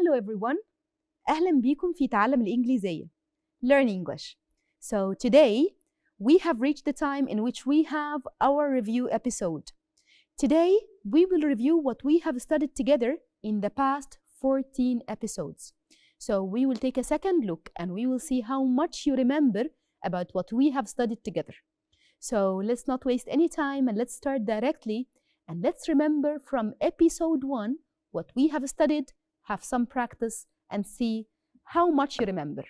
Hello everyone. أهلا بيكم في تعلم الإنجليزية. Learn English. So today we have reached the time in which we have our review episode. Today we will review what we have studied together in the past 14 episodes. So we will take a second look and we will see how much you remember about what we have studied together. So let's not waste any time and let's start directly, and let's remember from episode 1 what we have studied, have some practice, and see how much you remember.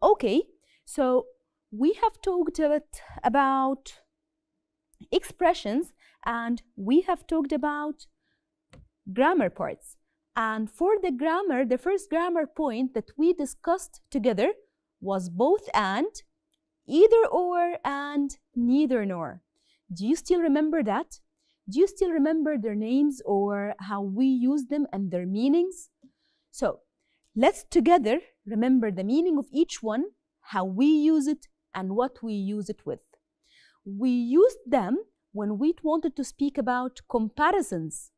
Okay, so we have talked about expressions and we have talked about grammar parts. And for the grammar, the first grammar point that we discussed together was both and, either or, and neither nor. Do you still remember that? Do you still remember their names or how we use them and their meanings? So let's together remember the meaning of each one, how we use it, and what we use it with. We used them when we wanted to speak about comparisons.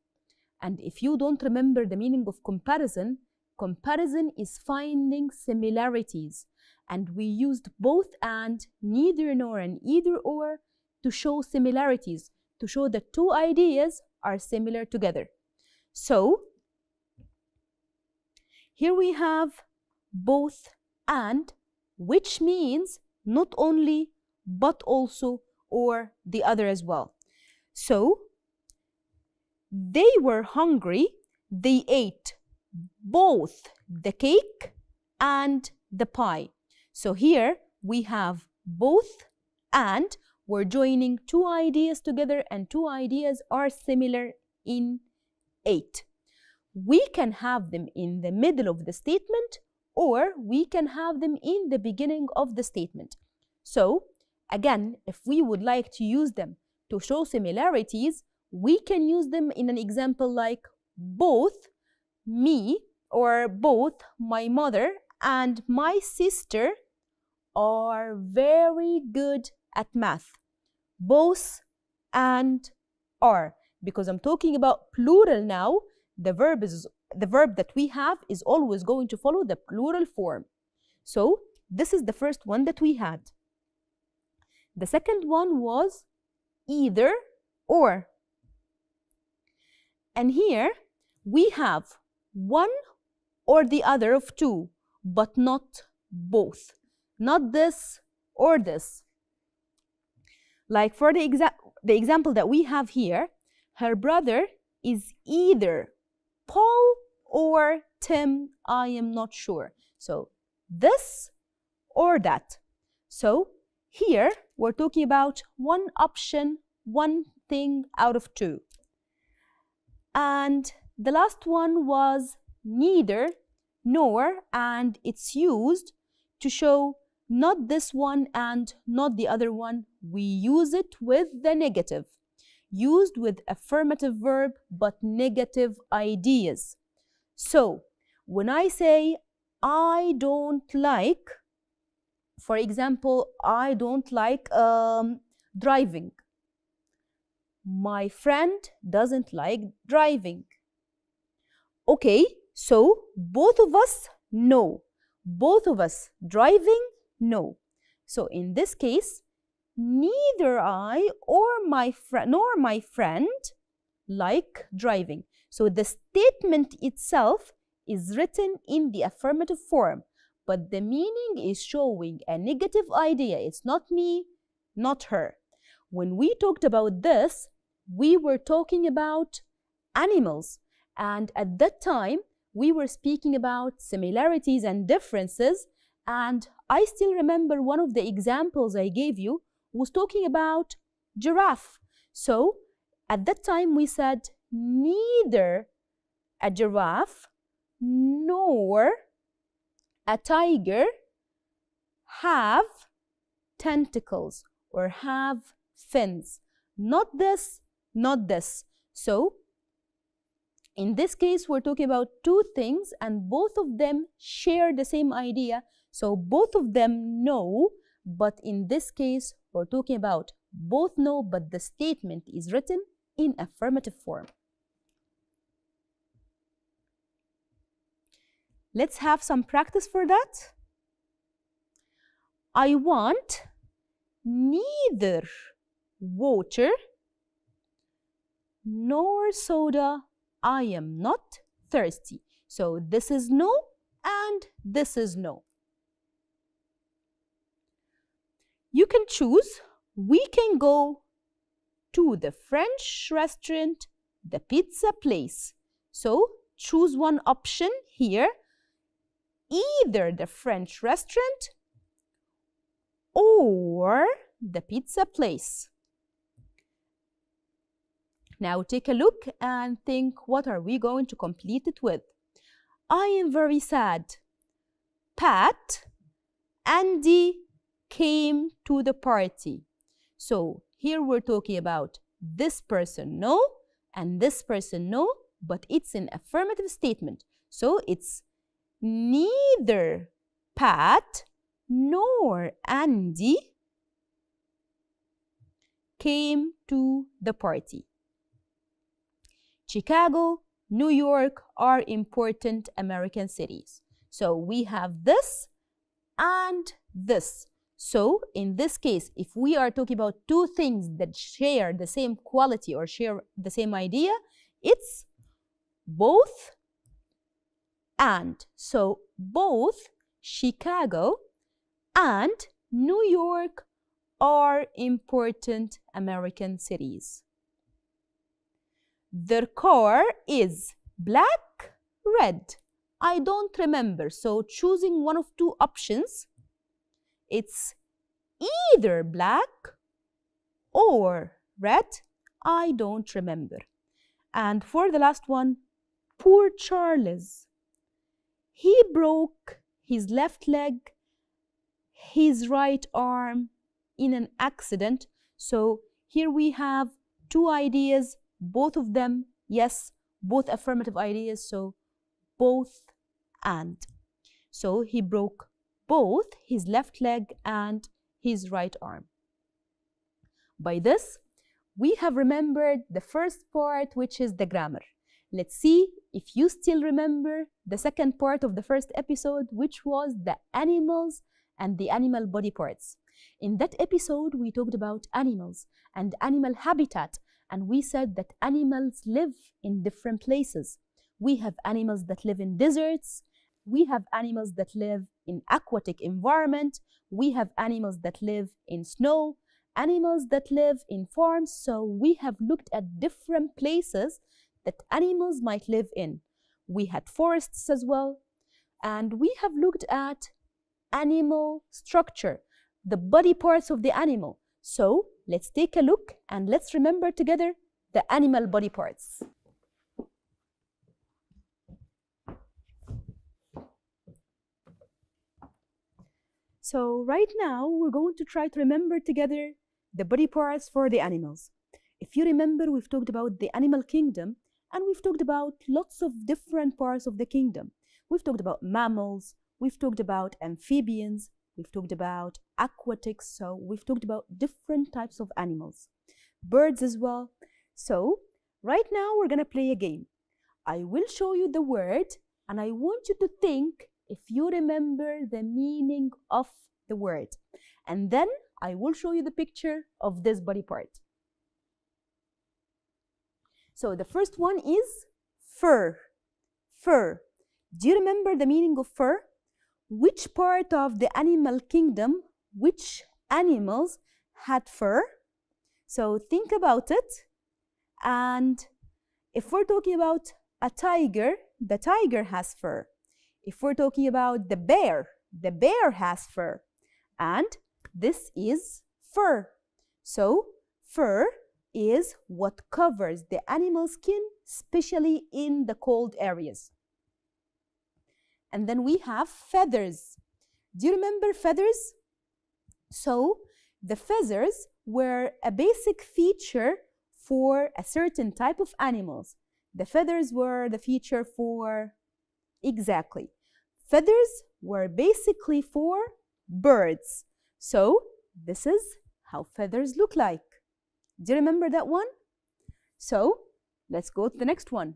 And if you don't remember the meaning of comparison, comparison is finding similarities. And we used both and, neither nor, and either or to show similarities, to show that two ideas are similar together. So here we have both and, which means not only but also, or the other as well. So they were hungry, they ate both the cake and the pie. So here we have both and, we're joining two ideas together and two ideas are similar in ate. We can have them in the middle of the statement or we can have them in the beginning of the statement. So again, if we would like to use them to show similarities, we can use them in an example like both me or both my mother and my sister are very good at math. Both and are, because I'm talking about plural now, the verb that we have is always going to follow the plural form. So this is the first one that we had. The second one was either or. And here we have one or the other of two, but not both. Not this or this. Like for the example that we have here, her brother is either Paul or Tim, I am not sure. So this or that. So here we're talking about one option, one thing out of two. And the last one was neither nor, and it's used to show not this one and not the other one. We use it with the negative, used with affirmative verb but negative ideas. So when I say I don't like, for example, I don't like driving. My friend doesn't like driving. Okay, so both of us, no. Both of us driving, no. So in this case, neither I or my friend nor my friend like driving. So the statement itself is written in the affirmative form, but the meaning is showing a negative idea. It's not me, not her. When we talked about this, we were talking about animals, and at that time we were speaking about similarities and differences, and I still remember one of the examples I gave you was talking about giraffe. So at that time we said neither a giraffe nor a tiger have tentacles or have fins. Not this, not this. So in this case we're talking about two things and both of them share the same idea. So both of them know, but in this case we're talking about both know, but the statement is written in affirmative form. Let's have some practice for that. I want neither water nor soda. I am not thirsty. So this is no and this is no. You can choose. We can go to the French restaurant, the pizza place. So choose one option here. Either the French restaurant or the pizza place. Now take a look and think, what are we going to complete it with? I am very sad. Pat, Andy came to the party. So here we're talking about this person no and this person no, but it's an affirmative statement. So it's neither Pat nor Andy came to the party. Chicago, New York are important American cities. So we have this and this. So in this case, if we are talking about two things that share the same quality or share the same idea, it's both and. So both Chicago and New York are important American cities. Their car is black, red. I don't remember. So choosing one of two options, it's either black or red. I don't remember. And for the last one, poor Charles. He broke his left leg, his right arm in an accident. So here we have two ideas, both of them, yes, both affirmative ideas, so both and. So he broke both his left leg and his right arm. By this, we have remembered the first part, which is the grammar. Let's see if you still remember the second part of the first episode, which was the animals and the animal body parts. In that episode, we talked about animals and animal habitat, and we said that animals live in different places. We have animals that live in deserts. We have animals that live in aquatic environment. We have animals that live in snow, animals that live in farms. So we have looked at different places that animals might live in. We had forests as well. And we have looked at animal structure, the body parts of the animal. So let's take a look and let's remember together the animal body parts. So right now, we're going to try to remember together the body parts for the animals. If you remember, we've talked about the animal kingdom, and we've talked about lots of different parts of the kingdom. We've talked about mammals, we've talked about amphibians, we've talked about aquatics, so we've talked about different types of animals. Birds as well. So right now, we're going to play a game. I will show you the word, and I want you to think if you remember the meaning of the word. And then I will show you the picture of this body part. So the first one is fur. Fur. Do you remember the meaning of fur? Which part of the animal kingdom, which animals had fur? So think about it. And if we're talking about a tiger, the tiger has fur. If we're talking about the bear has fur. And this is fur. So fur is what covers the animal skin, especially in the cold areas. And then we have feathers. Do you remember feathers? So the feathers were a basic feature for a certain type of animals. The feathers were the feature for, exactly. Feathers were basically for birds. So this is how feathers look like. Do you remember that one? So let's go to the next one.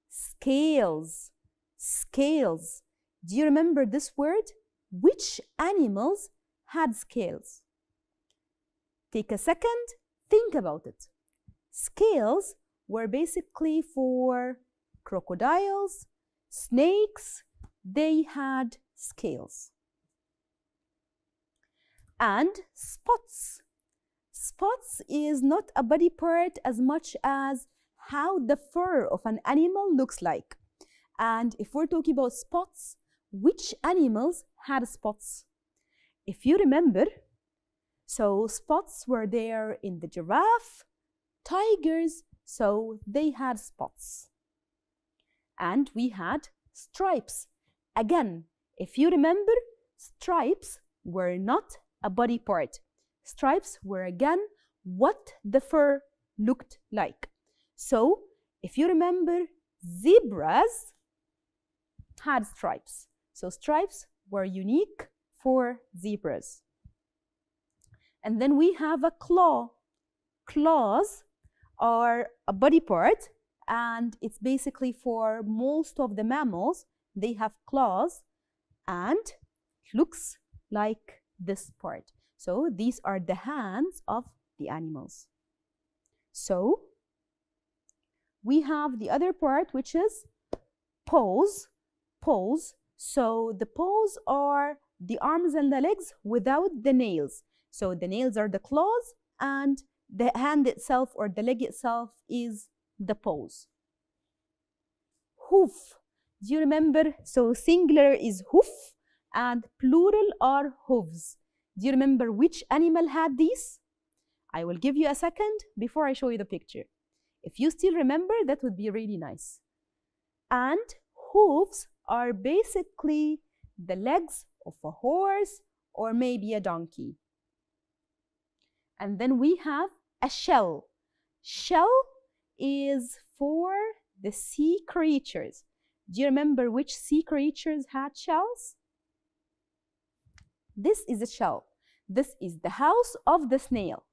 Scales. Scales. Do you remember this word? Which animals had scales? Take a second, think about it. Scales were basically for crocodiles, snakes, they had scales. And spots. Spots is not a body part as much as how the fur of an animal looks like. And if we're talking about spots, which animals had spots? If you remember, so spots were there in the giraffe, tigers, so they had spots. And we had stripes. Again, if you remember, stripes were not a body part. Stripes were again what the fur looked like. So, if you remember, zebras had stripes. So stripes were unique for zebras. And then we have a claw. Claws are a body part, and it's basically for most of the mammals. They have claws, and it looks like this part. So these are the hands of the animals. So we have the other part, which is paws. Paws. So the paws are the arms and the legs without the nails. So the nails are the claws, and the hand itself or the leg itself is the paws. Hoof. Do you remember? So singular is hoof and plural are hooves. Do you remember which animal had these? I will give you a second before I show you the picture. If you still remember, that would be really nice. And hooves are basically the legs of a horse or maybe a donkey. And then we have a shell. Shell is for the sea creatures. Do you remember which sea creatures had shells? This is a shell. This is the house of the snail.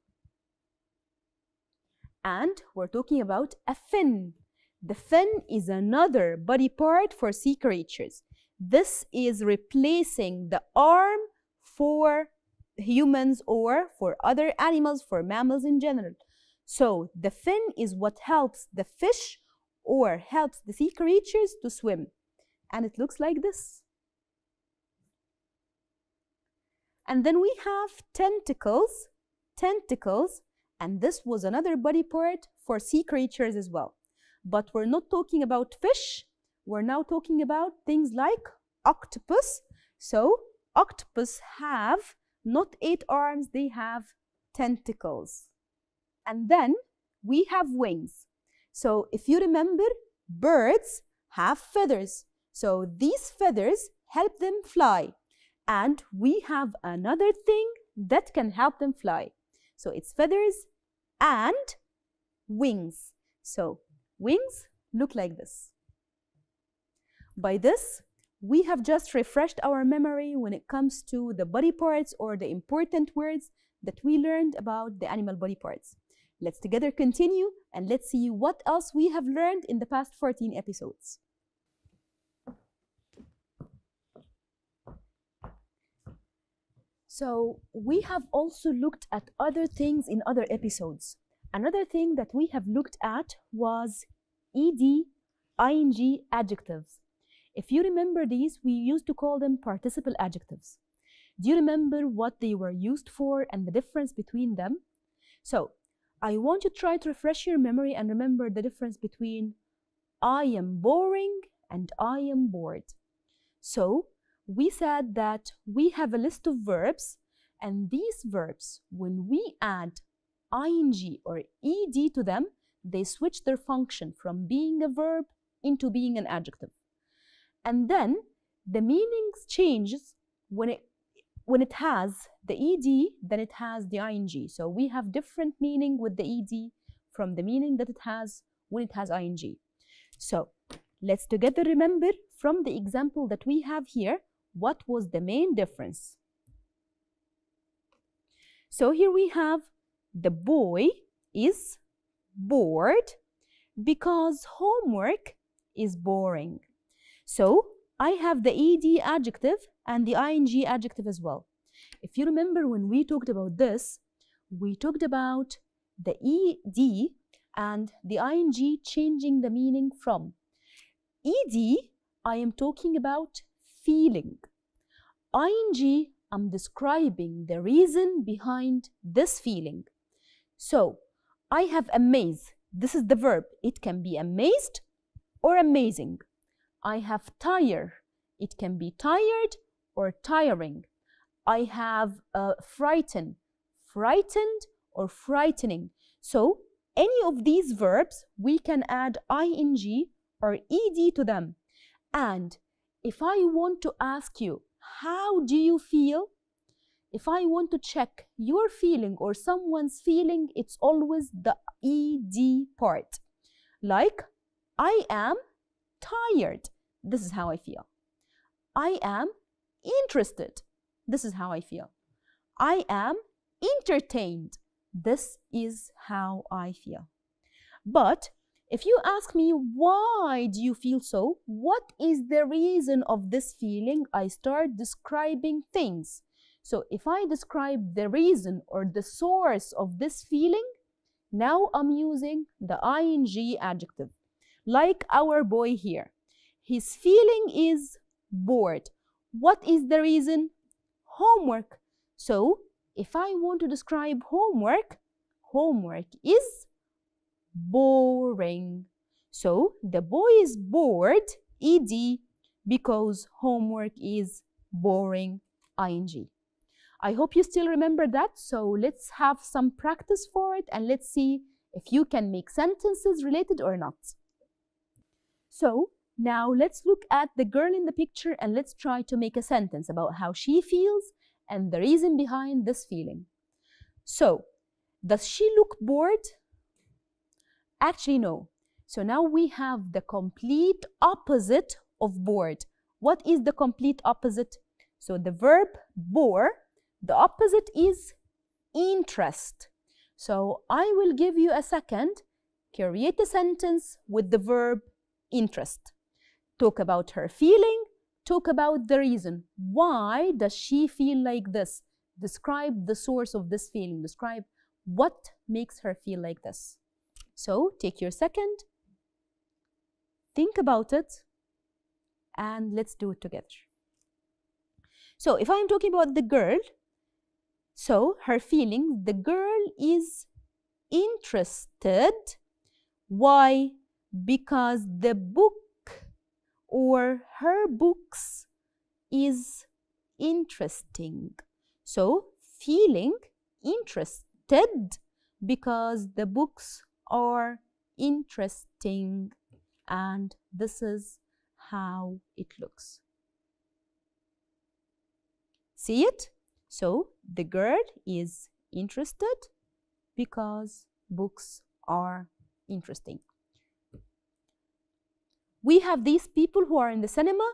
And we're talking about a fin. The fin is another body part for sea creatures. This is replacing the arm for humans or for other animals, for mammals in general. So the fin is what helps the fish or helps the sea creatures to swim. And it looks like this. And then we have tentacles. Tentacles, and this was another body part for sea creatures as well. But we're not talking about fish. We're now talking about things like octopus. So octopus have not 8 arms, they have tentacles. And then we have wings. So if you remember, birds have feathers. So these feathers help them fly. And we have another thing that can help them fly. So it's feathers and wings. So wings look like this. By this, we have just refreshed our memory when it comes to the body parts or the important words that we learned about the animal body parts. Let's together continue and let's see what else we have learned in the past 14 episodes. So we have also looked at other things in other episodes. Another thing that we have looked at was ed, ing adjectives. If you remember these, we used to call them participle adjectives. Do you remember what they were used for and the difference between them? So I want you to try to refresh your memory and remember the difference between I am boring and I am bored. So we said that we have a list of verbs, and these verbs, when we add ing or ed to them, they switch their function from being a verb into being an adjective. And then the meaning changes when it has the ed, then it has the ing. So we have different meaning with the ed from the meaning that it has when it has ing. So let's together remember from the example that we have here, what was the main difference? So here we have the boy is bored because homework is boring. So I have the ed adjective and the ing adjective as well. If you remember when we talked about this, we talked about the ed and the ing changing the meaning from. Ed, I am talking about feeling. Ing, I'm describing the reason behind this feeling. So, I have amaze. This is the verb. It can be amazed or amazing. I have tire. It can be tired or tiring. I have frighten. Frightened or frightening. So, any of these verbs, we can add ing or ed to them. And if I want to ask you, how do you feel? If I want to check your feeling or someone's feeling, it's always the ed part. Like, I am tired. This is how I feel. I am interested. This is how I feel. I am entertained. This is how I feel. But if you ask me, why do you feel so? What is the reason of this feeling? I start describing things. So if I describe the reason or the source of this feeling, now I'm using the ing adjective. Like our boy here. His feeling is bored. What is the reason? Homework. So if I want to describe homework, homework is boring. So the boy is bored, ed, because homework is boring, ing. I hope you still remember that. So let's have some practice for it and let's see if you can make sentences related or not. So now let's look at the girl in the picture and let's try to make a sentence about how she feels and the reason behind this feeling. So, does she look bored? Actually, no. So now we have the complete opposite of bored. What is the complete opposite? So the verb bore, the opposite is interest. So I will give you a second. Create a sentence with the verb interest. Talk about her feeling. Talk about the reason. Why does she feel like this? Describe the source of this feeling. Describe what makes her feel like this. So take your second, think about it, and let's do it together. So if I'm talking about the girl, so her feelings, the girl is interested. Why? Because the book or her books is interesting. So feeling interested because the books are interesting, and this is how it looks. See it? So the girl is interested because books are interesting. We have these people who are in the cinema,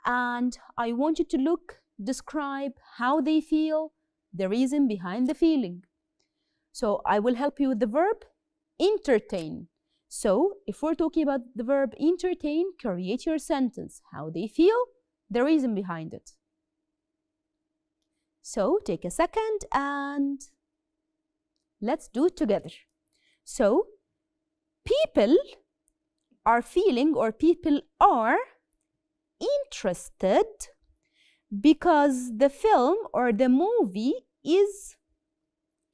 and I want you to describe how they feel, the reason behind the feeling. So I will help you with the verb entertain. So if we're talking about the verb entertain, create your sentence. How they feel, the reason behind it. So take a second and let's do it together. So people are feeling, or people are interested because the film or the movie is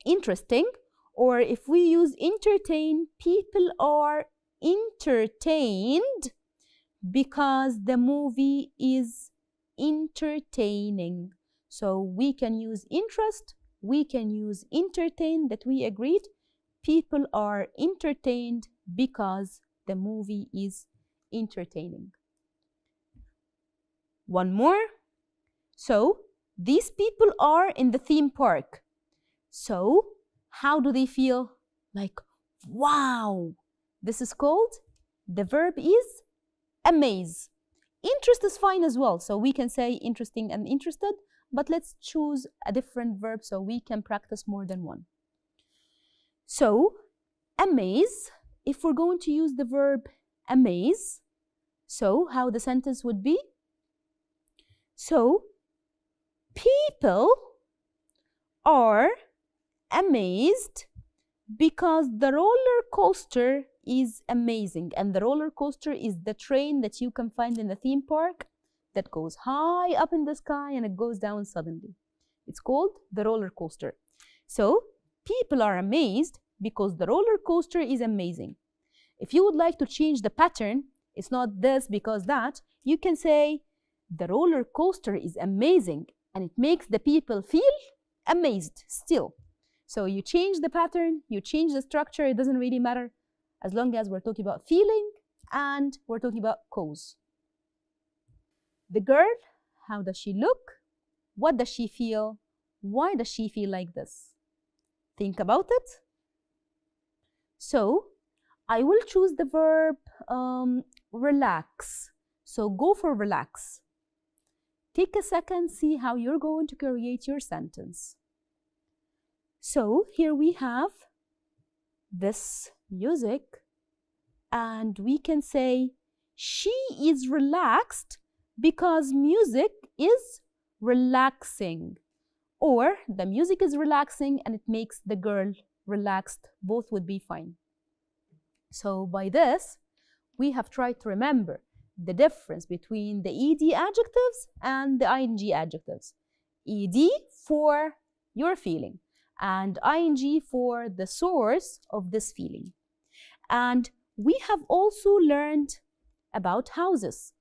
interesting. Or if we use entertain, people are entertained because the movie is entertaining. So we can use interest, we can use entertain, that we agreed. People are entertained because the movie is entertaining. One more. So these people are in the theme park. So how do they feel? Like, wow! This is called, the verb is amaze. Interest is fine as well. So we can say interesting and interested, but let's choose a different verb so we can practice more than one. So amaze, if we're going to use the verb amaze, so how the sentence would be? So, people are amazed because the roller coaster is amazing. And the roller coaster is the train that you can find in the theme park that goes high up in the sky and it goes down suddenly. It's called the roller coaster. So, people are amazed because the roller coaster is amazing. If you would like to change the pattern, it's not this because that, you can say the roller coaster is amazing and it makes the people feel amazed still. So you change the pattern, you change the structure, it doesn't really matter as long as we're talking about feeling and we're talking about cause. The girl, how does she look? What does she feel? Why does she feel like this? Think about it. So, I will choose the verb relax. So, go for relax. Take a second, see how you're going to create your sentence. So, here we have this music, and we can say, she is relaxed because music is relaxing. Or the music is relaxing and it makes the girl relaxed. Both would be fine. So by this, we have tried to remember the difference between the ed adjectives and the ing adjectives. Ed for your feeling and ing for the source of this feeling. And we have also learned about houses.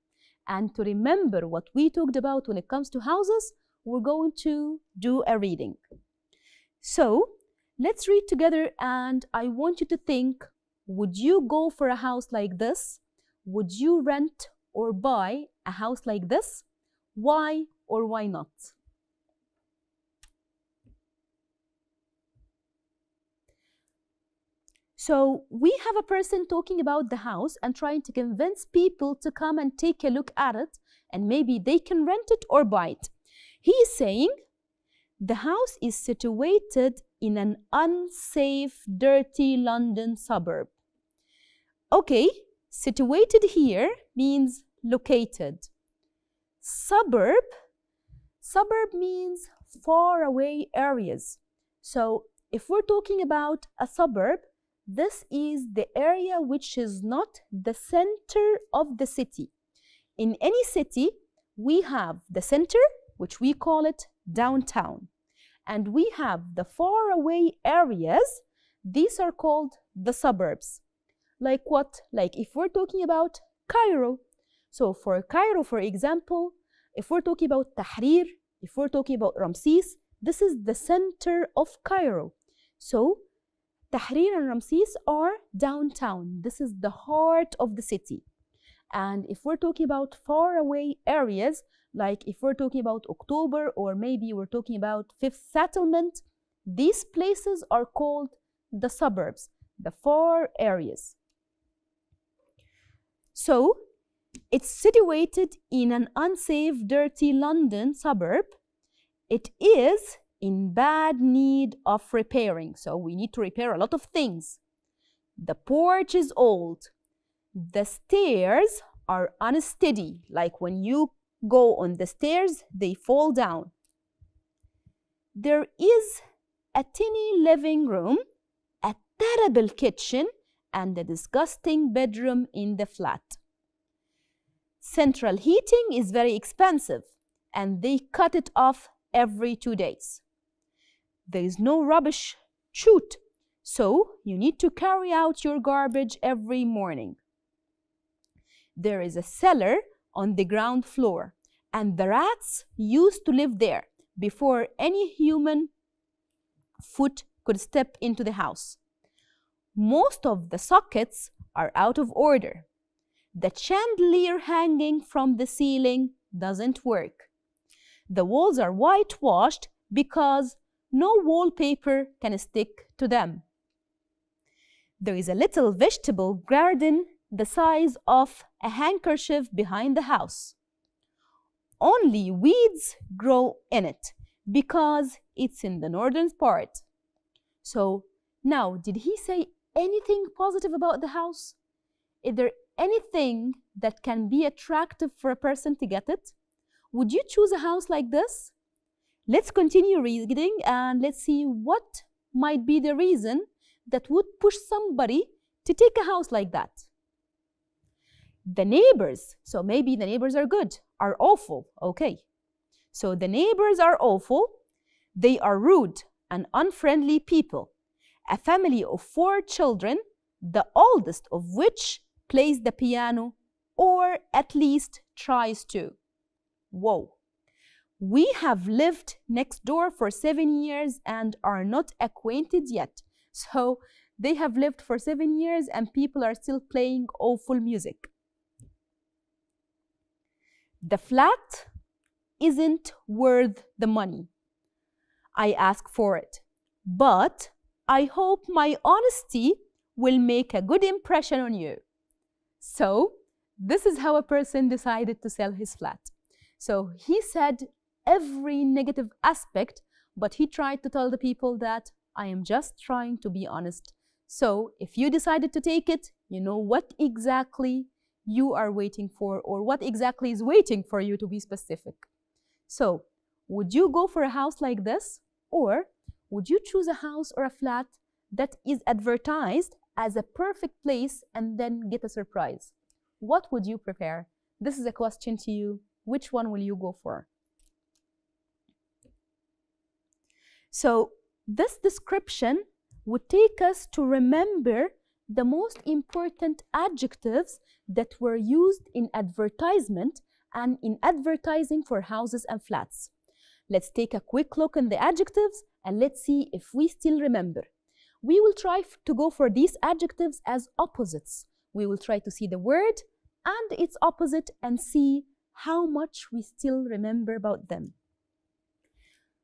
And to remember what we talked about when it comes to houses, we're going to do a reading. So let's read together, and I want you to think, would you go for a house like this? Would you rent or buy a house like this? Why or why not? So we have a person talking about the house and trying to convince people to come and take a look at it, and maybe they can rent it or buy it. He is saying the house is situated in an unsafe, dirty London suburb. Okay, situated here means located. Suburb means far away areas. So if we're talking about a suburb, this is the area which is not the center of the city. In any city, we have the center, which we call it downtown. And we have the far away areas, these are called the suburbs. Like what? Like if we're talking about Cairo. So for Cairo, for example, if we're talking about Tahrir, if we're talking about Ramses, this is the center of Cairo. So Tahrir and Ramses are downtown. This is the heart of the city. And if we're talking about far away areas, like if we're talking about October, or maybe we're talking about Fifth Settlement, these places are called the suburbs, the far areas. So it's situated in an unsafe, dirty London suburb. It is in bad need of repairing. So we need to repair a lot of things. The porch is old. The stairs are unsteady. Like when you go on the stairs, they fall down. There is a tiny living room, a terrible kitchen, and a disgusting bedroom in the flat. Central heating is very expensive, and they cut it off every 2 days. There is no rubbish chute, so you need to carry out your garbage every morning. There is a cellar on the ground floor, and the rats used to live there before any human foot could step into the house. Most of the sockets are out of order. The chandelier hanging from the ceiling doesn't work. The walls are whitewashed because no wallpaper can stick to them. There is a little vegetable garden the size of a handkerchief behind the house. Only weeds grow in it because it's in the northern part. So now, did he say anything positive about the house? Is there anything that can be attractive for a person to get it? Would you choose a house like this? Let's continue reading and let's see what might be the reason that would push somebody to take a house like that. The neighbors, so maybe the neighbors are good, are awful, okay. So the neighbors are awful, they are rude and unfriendly people. A family of 4 children, the oldest of which plays the piano or at least tries to. Whoa. We have lived next door for 7 years and are not acquainted yet. So they have lived for 7 years and people are still playing awful music. The flat isn't worth the money. I ask for it, but I hope my honesty will make a good impression on you. So this is how a person decided to sell his flat. So he said every negative aspect, but he tried to tell the people that I am just trying to be honest. So if you decided to take it, you know what exactly you are waiting for, or what exactly is waiting for you, to be specific. So would you go for a house like this, or would you choose a house or a flat that is advertised as a perfect place and then get a surprise? What would you prefer? This is a question to you. Which one will you go for? So this description would take us to remember the most important adjectives that were used in advertisement and in advertising for houses and flats. Let's take a quick look in the adjectives and let's see if we still remember. We will try to go for these adjectives as opposites. We will try to see the word and its opposite and see how much we still remember about them.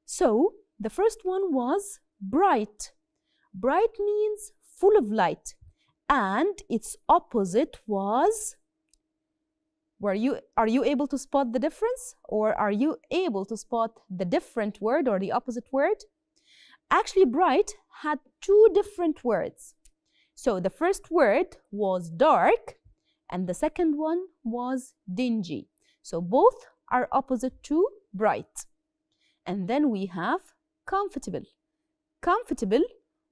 So the first one was bright. Bright means full of light, and its opposite was, are you able to spot the difference, or are you able to spot the different word or the opposite word? Actually, bright had 2 different words. So the first word was dark and the second one was dingy. So both are opposite to bright. And then we have comfortable. Comfortable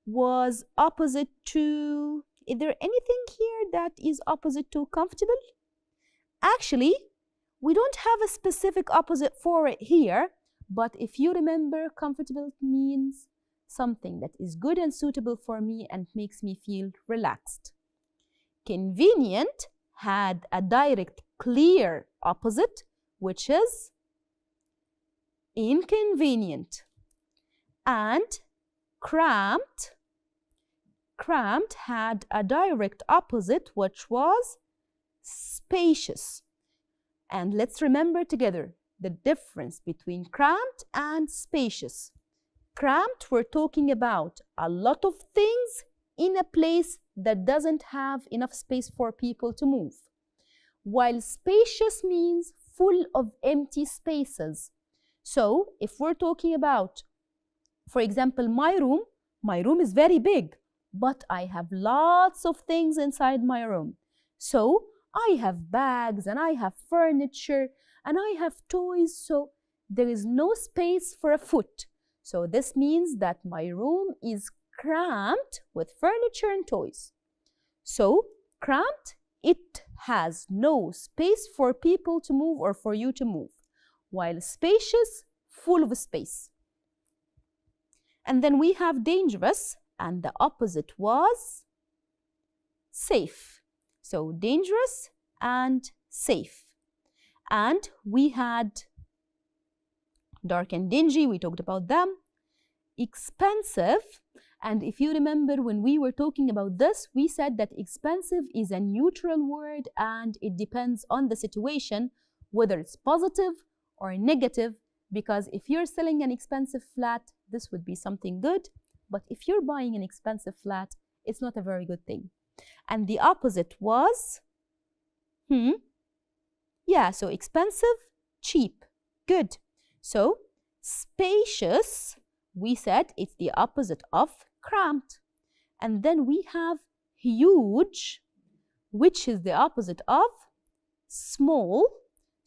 was opposite to, is there anything here that is opposite to comfortable? Actually, we don't have a specific opposite for it here, but if you remember, comfortable means something that is good and suitable for me and makes me feel relaxed. Convenient had a direct, clear opposite, which is inconvenient. And cramped had a direct opposite, which was spacious. And let's remember together the difference between cramped and spacious. Cramped, we're talking about a lot of things in a place that doesn't have enough space for people to move. While spacious means full of empty spaces. So if we're talking about, for example, my room is very big, but I have lots of things inside my room. So I have bags and I have furniture and I have toys, so there is no space for a foot. So this means that my room is cramped with furniture and toys. So cramped, it has no space for people to move or for you to move, while spacious, full of space. And then we have dangerous, and the opposite was safe. So dangerous and safe. And we had dark and dingy, we talked about them. Expensive, and if you remember when we were talking about this, we said that expensive is a neutral word and it depends on the situation, whether it's positive or negative, because if you're selling an expensive flat, this would be something good, but if you're buying an expensive flat, it's not a very good thing. And the opposite was, so expensive, cheap, good. So spacious, we said it's the opposite of cramped. And then we have huge, which is the opposite of small.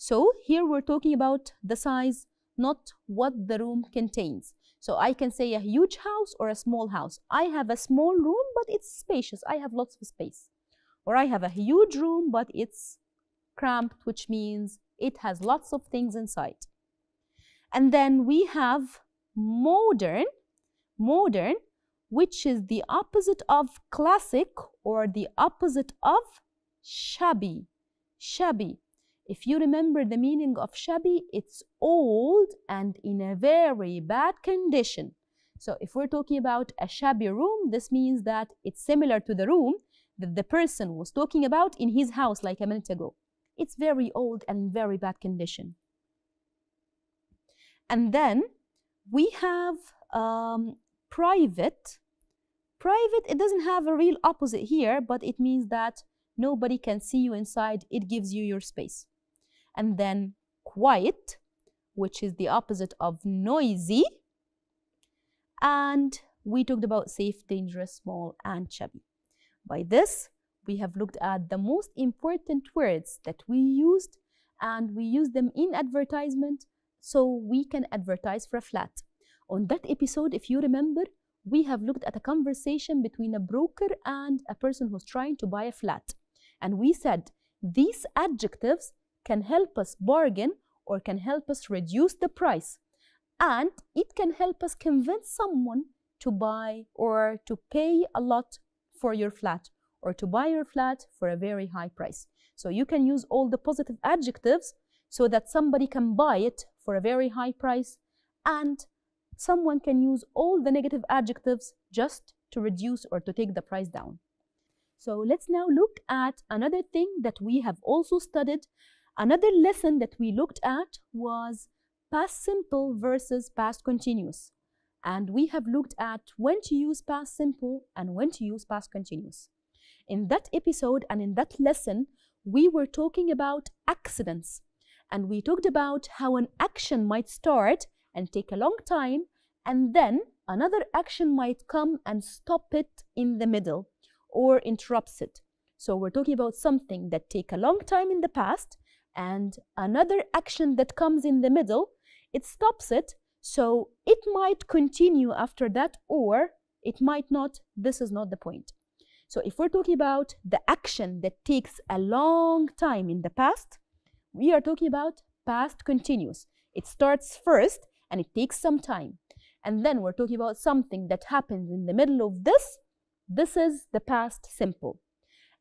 So here we're talking about the size, not what the room contains. So I can say a huge house or a small house. I have a small room, but it's spacious. I have lots of space. Or I have a huge room, but it's cramped, which means it has lots of things inside. And then we have modern, which is the opposite of classic or the opposite of shabby. Shabby. If you remember the meaning of shabby, it's old and in a very bad condition. So if we're talking about a shabby room, this means that it's similar to the room that the person was talking about in his house like a minute ago. It's very old and in very bad condition. And then we have private. Private, it doesn't have a real opposite here, but it means that nobody can see you inside. It gives you your space. And then quiet, which is the opposite of noisy. And we talked about safe, dangerous, small, and shabby. By this, we have looked at the most important words that we used, and we use them in advertisement so we can advertise for a flat. On that episode, if you remember, we have looked at a conversation between a broker and a person who's trying to buy a flat. And we said these adjectives can help us bargain or can help us reduce the price. And it can help us convince someone to buy or to pay a lot for your flat or to buy your flat for a very high price. So you can use all the positive adjectives so that somebody can buy it for a very high price, and someone can use all the negative adjectives just to reduce or to take the price down. So let's now look at another thing that we have also studied. Another lesson that we looked at was past simple versus past continuous. And we have looked at when to use past simple and when to use past continuous. In that episode and in that lesson, we were talking about accidents. And we talked about how an action might start and take a long time, and then another action might come and stop it in the middle or interrupts it. So we're talking about something that take a long time in the past, and another action that comes in the middle, it stops it. So it might continue after that, or it might not. This is not the point. So if we're talking about the action that takes a long time in the past, we are talking about past continuous. It starts first and it takes some time. And then we're talking about something that happens in the middle of this. This is the past simple.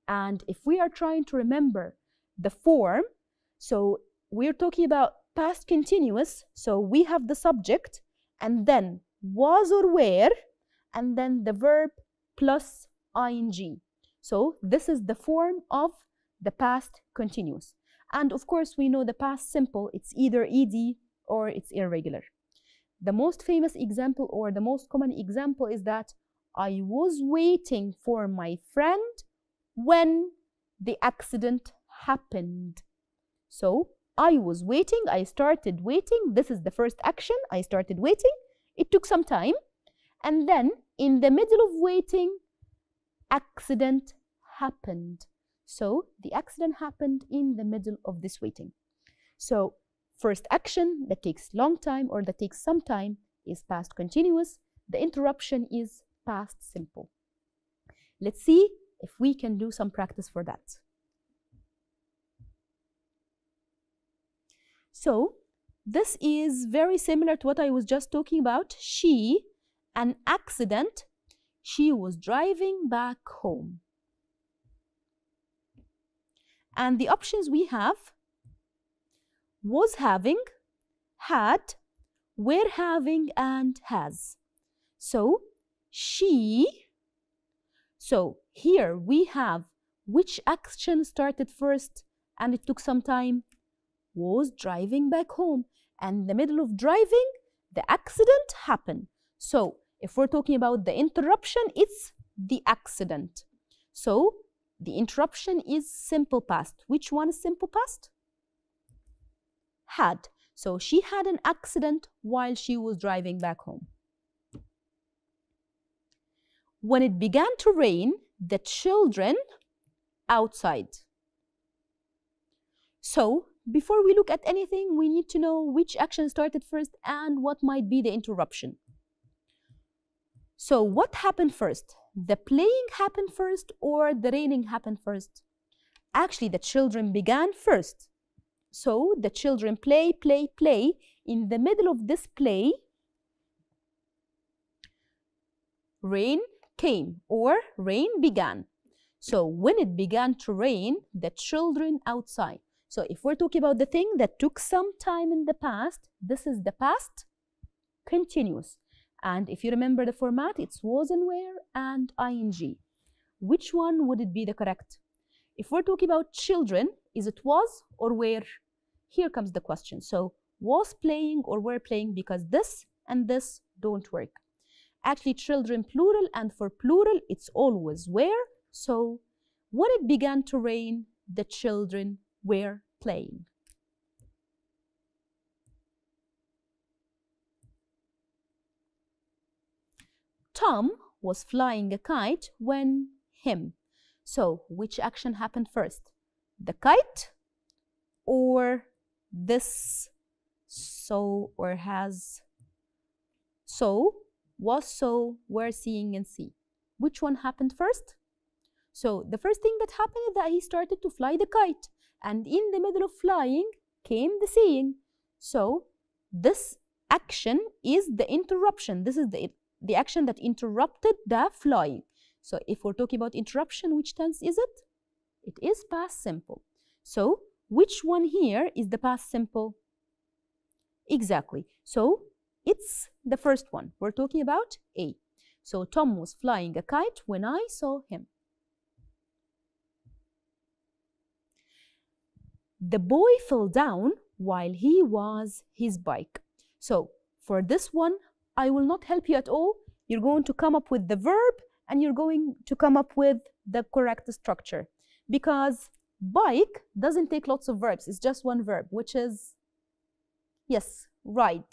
And if we are trying to remember the form, so we're talking about past continuous. So we have the subject and then was or were, and then the verb plus ing. So this is the form of the past continuous. And of course, we know the past simple, it's either ed or it's irregular. The most famous example or the most common example is that I was waiting for my friend when the accident happened. So I was waiting, I started waiting. This is the first action. I started waiting. It took some time. And then in the middle of waiting, accident happened. So the accident happened in the middle of this waiting. So first action that takes long time or that takes some time is past continuous. The interruption is past simple. Let's see if we can do some practice for that. So this is very similar to what I was just talking about. She, an accident, she was driving back home. And the options we have: was having, had, were having, and has. So she, so here we have which action started first and it took some time. Was driving back home. And in the middle of driving, the accident happened. So if we're talking about the interruption, it's the accident. So the interruption is simple past. Which one is simple past? Had. So she had an accident while she was driving back home. When it began to rain, the children outside. So before we look at anything, we need to know which action started first and what might be the interruption. So what happened first? The playing happened first or the raining happened first? Actually, the children began first. So the children play, play, play. In the middle of this play, rain came or rain began. So when it began to rain, the children outside. So if we're talking about the thing that took some time in the past, this is the past continuous. And if you remember the format, it's was and were and ing. Which one would it be the correct? If we're talking about children, is it was or were? Here comes the question. So was playing or were playing, because this and this don't work. Actually, children plural, and for plural, it's always were. So when it began to rain, the children were playing. Tom was flying a kite when him. So which action happened first? The kite or this so or has? So, was, so, were, seeing, and see. Which one happened first? So the first thing that happened is that he started to fly the kite, and in the middle of flying came the seeing. So this action is the interruption. This is the action that interrupted the flying. So if we're talking about interruption, which tense is it? It is past simple. So which one here is the past simple? Exactly. So it's the first one. We're talking about A. So Tom was flying a kite when I saw him. The boy fell down while he was his bike. So for this one, I will not help you at all. You're going to come up with the verb and you're going to come up with the correct structure, because bike doesn't take lots of verbs. It's just one verb, which is, yes, ride.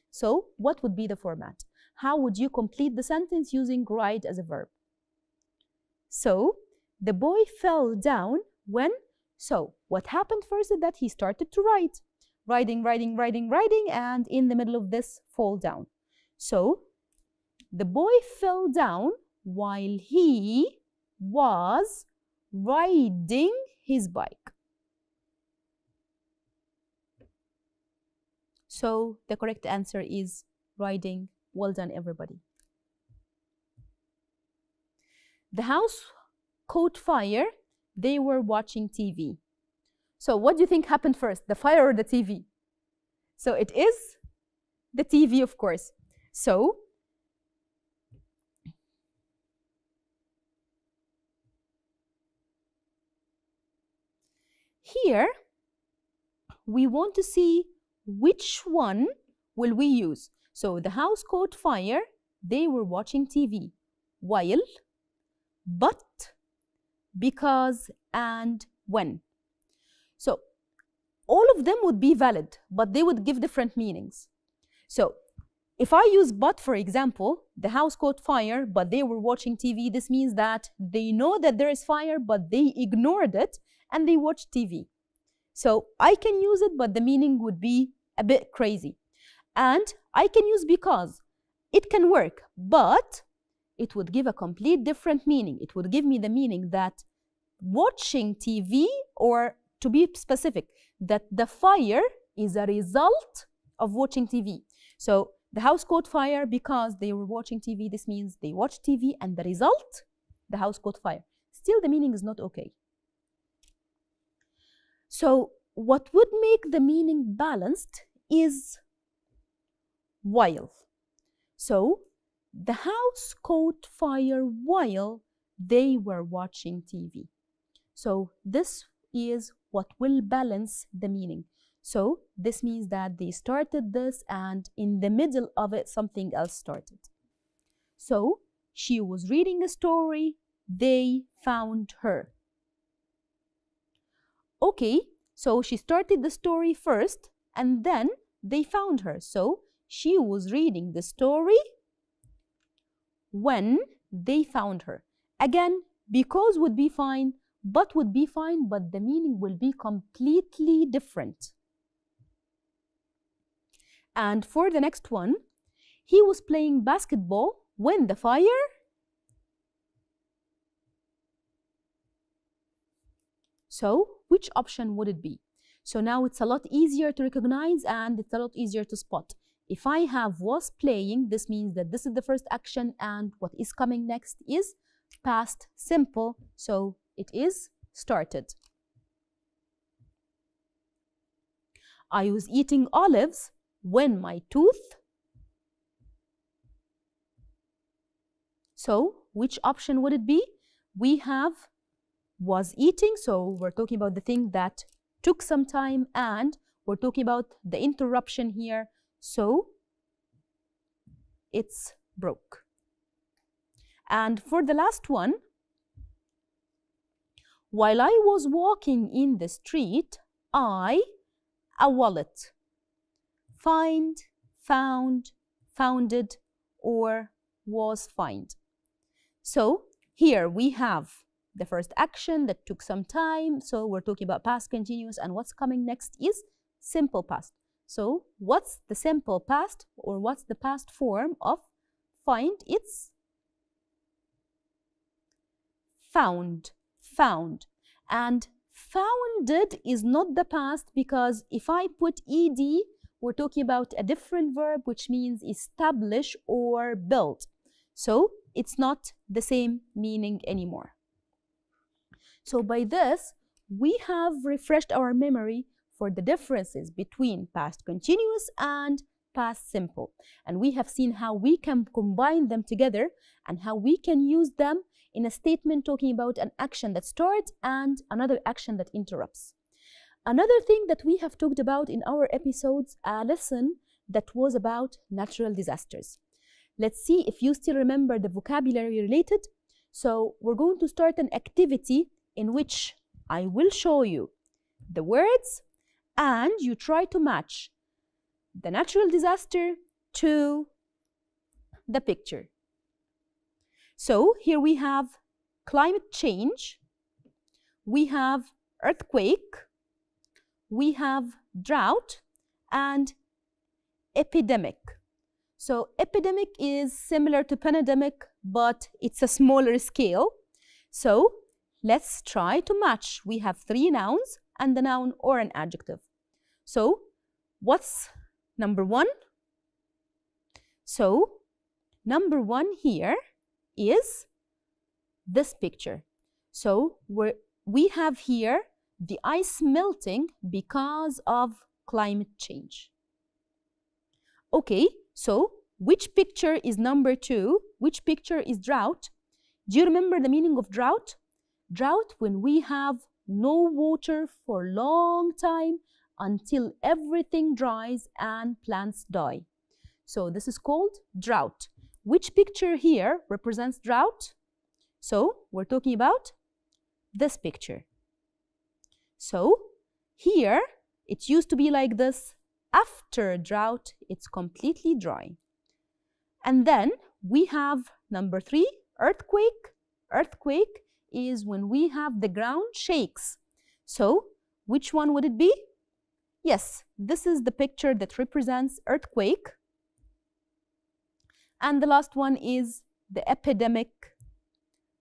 So what would be the format? How would you complete the sentence using ride as a verb? So the boy fell down when, so what happened first is that he started to ride. Riding, riding, riding, riding, and in the middle of this, fall down. So the boy fell down while he was riding his bike. So the correct answer is riding. Well done, everybody. The house caught fire. They were watching TV. So what do you think happened first, the fire or the TV? So it is the TV, of course. So here we want to see which one will we use. So the house caught fire. They were watching TV. While, but, because, and when. So all of them would be valid, but they would give different meanings. So if I use but, for example, the house caught fire, but they were watching TV, this means that they know that there is fire, but they ignored it and they watched TV. So I can use it, but the meaning would be a bit crazy. And I can use because. It can work, but it would give a complete different meaning. It would give me the meaning that watching TV, or to be specific, that the fire is a result of watching TV. So the house caught fire because they were watching TV. This means they watched TV and the result, the house caught fire. Still, the meaning is not okay. So what would make the meaning balanced is while. So the house caught fire while they were watching TV. So this is what will balance the meaning. So this means that they started this and in the middle of it something else started. So she was reading a story, they found her. Okay, so she started the story first and then they found her. So she was reading the story when they found her. Again, because would be fine, but would be fine, but the meaning will be completely different. And for the next one, he was playing basketball when the fire. So which option would it be? So now it's a lot easier to recognize and it's a lot easier to spot. If I have was playing, this means that this is the first action and what is coming next is past simple. So it is started. I was eating olives when my tooth. So which option would it be? We have was eating, so we're talking about the thing that took some time, and we're talking about the interruption here, so it's broke. And for the last one, while I was walking in the street, a wallet. Find, found, founded, or was find. So here we have the first action that took some time, so we're talking about past continuous, and what's coming next is simple past. So what's the simple past, or what's the past form of find? It's found, found. And founded is not the past, because if I put ed, we're talking about a different verb, which means establish or build. So it's not the same meaning anymore. So by this, we have refreshed our memory for the differences between past continuous and past simple. And we have seen how we can combine them together and how we can use them in a statement talking about an action that starts and another action that interrupts. Another thing that we have talked about in our episodes, a lesson that was about natural disasters. Let's see if you still remember the vocabulary related. So we're going to start an activity in which I will show you the words and you try to match the natural disaster to the picture. So here we have climate change, we have earthquake, we have drought, and epidemic. So epidemic is similar to pandemic, but it's a smaller scale. So let's try to match. We have three nouns and a noun or an adjective. So what's number one? So number one here is this picture. So we have here the ice melting because of climate change. Okay, so which picture is number two? Which picture is drought? Do you remember the meaning of drought? Drought when we have no water for a long time until everything dries and plants die. So this is called drought. Which picture here represents drought? So we're talking about this picture. So here it used to be like this. After drought, it's completely dry. And then we have number three, earthquake. Earthquake is when we have the ground shakes. So which one would it be? Yes, this is the picture that represents earthquake. And the last one is the epidemic,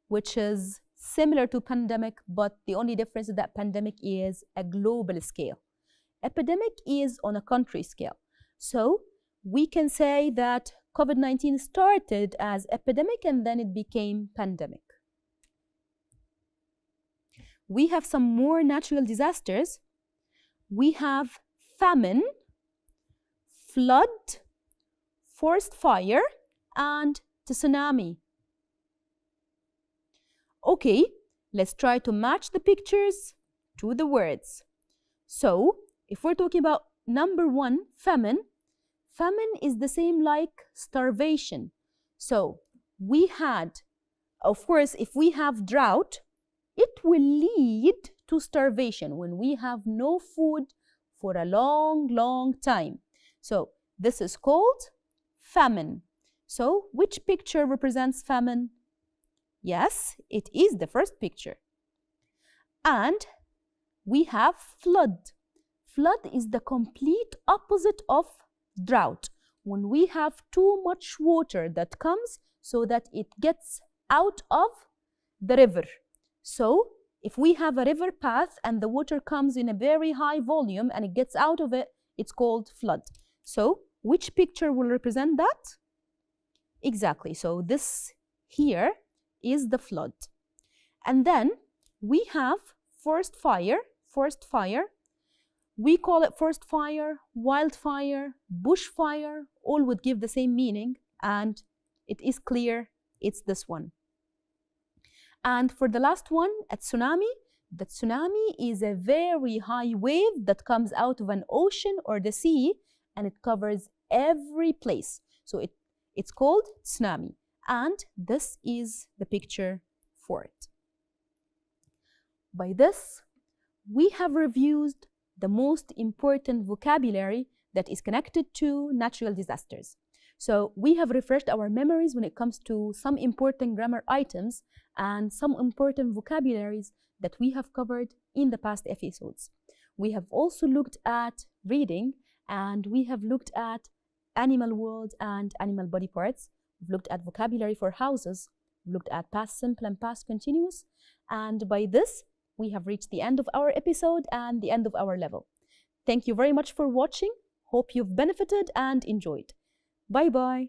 which is similar to pandemic, but the only difference is that pandemic is a global scale. Epidemic is on a country scale. So we can say that COVID-19 started as epidemic and then it became pandemic. We have some more natural disasters. We have famine, flood, forest fire, and tsunami. Okay, let's try to match the pictures to the words. So, if we're talking about number one, famine, famine is the same like starvation. So, we had, of course, if we have drought, it will lead to starvation when we have no food for a long, long time. So, this is called famine. So, which picture represents famine? Yes, it is the first picture. And we have flood. Flood is the complete opposite of drought. When we have too much water that comes so that it gets out of the river. So if we have a river path and the water comes in a very high volume and it gets out of it, it's called flood. So which picture will represent that? Exactly. So this here is the flood. And then we have forest fire. Forest fire. We call it forest fire, wildfire, bushfire, all would give the same meaning, and it is clear it's this one. And for the last one, a tsunami. The tsunami is a very high wave that comes out of an ocean or the sea, and it covers every place. So it's called tsunami, and this is the picture for it. By this, we have reviewed the most important vocabulary that is connected to natural disasters. So we have refreshed our memories when it comes to some important grammar items and some important vocabularies that we have covered in the past episodes. We have also looked at reading, and we have looked at animal world and animal body parts. We've looked at vocabulary for houses. We've looked at past simple and past continuous. And by this, we have reached the end of our episode and the end of our level. Thank you very much for watching. Hope you've benefited and enjoyed. Bye-bye.